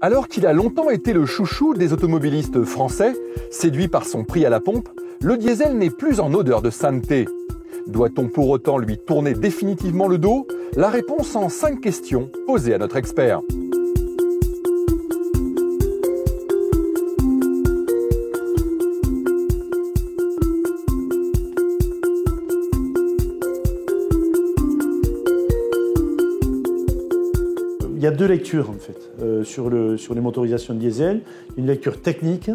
Alors qu'il a longtemps été le chouchou des automobilistes français, séduits par son prix à la pompe, le diesel n'est plus en odeur de sainteté. Doit-on pour autant lui tourner définitivement le dos? La réponse en 5 questions posées à notre expert. Il y a 2 lectures en fait sur les motorisations diesel. Une lecture technique.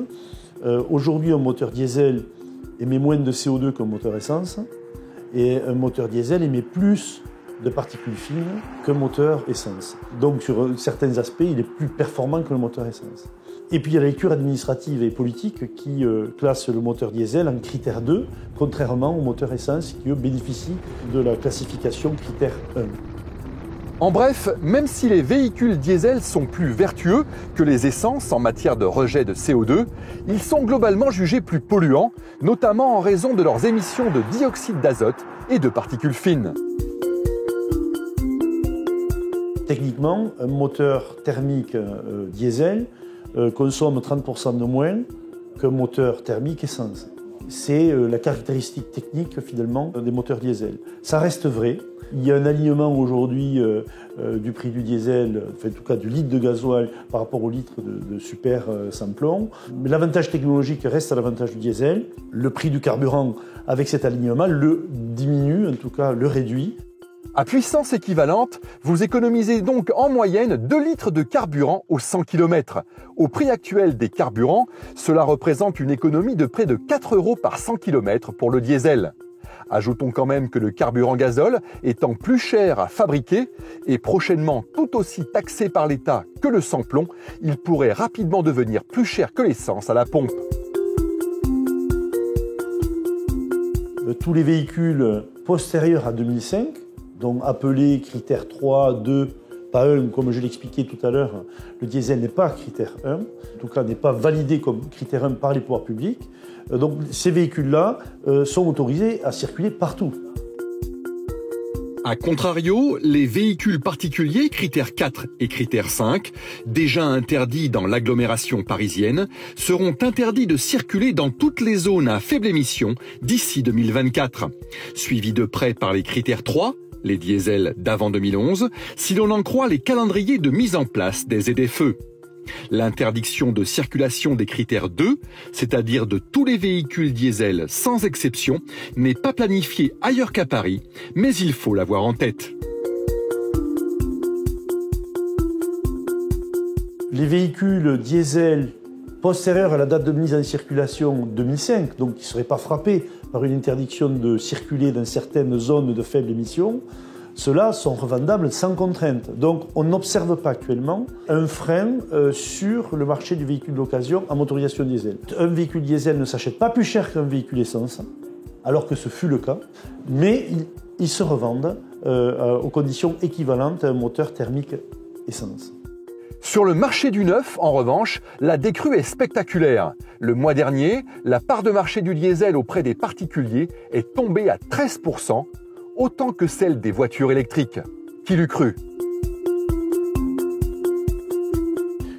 Aujourd'hui, un moteur diesel émet moins de CO2 qu'un moteur essence. Et un moteur diesel émet plus de particules fines qu'un moteur essence. Donc sur certains aspects, il est plus performant que le moteur essence. Et puis il y a la lecture administrative et politique qui classe le moteur diesel en critère 2, contrairement au moteur essence qui bénéficie de la classification critère 1. En bref, même si les véhicules diesel sont plus vertueux que les essences en matière de rejet de CO2, ils sont globalement jugés plus polluants, notamment en raison de leurs émissions de dioxyde d'azote et de particules fines. Techniquement, un moteur thermique diesel consomme 30% de moins qu'un moteur thermique essence. C'est la caractéristique technique finalement des moteurs diesel. Ça reste vrai. Il y a un alignement aujourd'hui du prix du diesel, enfin, en tout cas du litre de gasoil par rapport au litre de super sans plomb. Mais l'avantage technologique reste à l'avantage du diesel. Le prix du carburant avec cet alignement le diminue, en tout cas le réduit. À puissance équivalente, vous économisez donc en moyenne 2 litres de carburant aux 100 km. Au prix actuel des carburants, cela représente une économie de près de 4 € par 100 km pour le diesel. Ajoutons quand même que le carburant gazole étant plus cher à fabriquer et prochainement tout aussi taxé par l'État que le sans-plomb, il pourrait rapidement devenir plus cher que l'essence à la pompe. Tous les véhicules postérieurs à 2005, donc appelés critères 3, 2, pas 1, comme je l'expliquais tout à l'heure, le diesel n'est pas critère 1, en tout cas n'est pas validé comme critère 1 par les pouvoirs publics. Donc ces véhicules-là sont autorisés à circuler partout. A contrario, les véhicules particuliers critères 4 et critères 5, déjà interdits dans l'agglomération parisienne, seront interdits de circuler dans toutes les zones à faible émission d'ici 2024. Suivis de près par les critères 3, les diesels d'avant 2011, si l'on en croit les calendriers de mise en place des ZFE. L'interdiction de circulation des critères 2, c'est-à-dire de tous les véhicules diesel sans exception, n'est pas planifiée ailleurs qu'à Paris, mais il faut l'avoir en tête. Les véhicules diesel postérieurs à la date de mise en circulation 2005, donc qui ne seraient pas frappés par une interdiction de circuler dans certaines zones de faible émission, ceux-là sont revendables sans contrainte. Donc on n'observe pas actuellement un frein sur le marché du véhicule d'occasion en motorisation diesel. Un véhicule diesel ne s'achète pas plus cher qu'un véhicule essence, alors que ce fut le cas, mais ils se revendent aux conditions équivalentes à un moteur thermique essence. Sur le marché du neuf, en revanche, la décrue est spectaculaire. Le mois dernier, la part de marché du diesel auprès des particuliers est tombée à 13%, autant que celle des voitures électriques. Qui l'eût cru?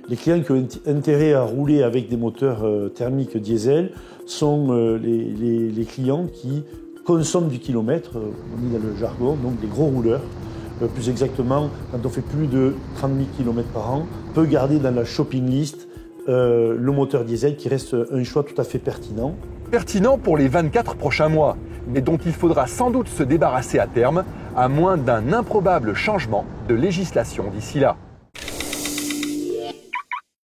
Les clients qui ont intérêt à rouler avec des moteurs thermiques diesel sont les clients qui consomment du kilomètre, on dit dans le jargon, donc des gros rouleurs. Plus exactement, quand on fait plus de 30 000 km par an, peut garder dans la shopping list le moteur diesel qui reste un choix tout à fait pertinent. Pertinent pour les 24 prochains mois, mais dont il faudra sans doute se débarrasser à terme, à moins d'un improbable changement de législation d'ici là.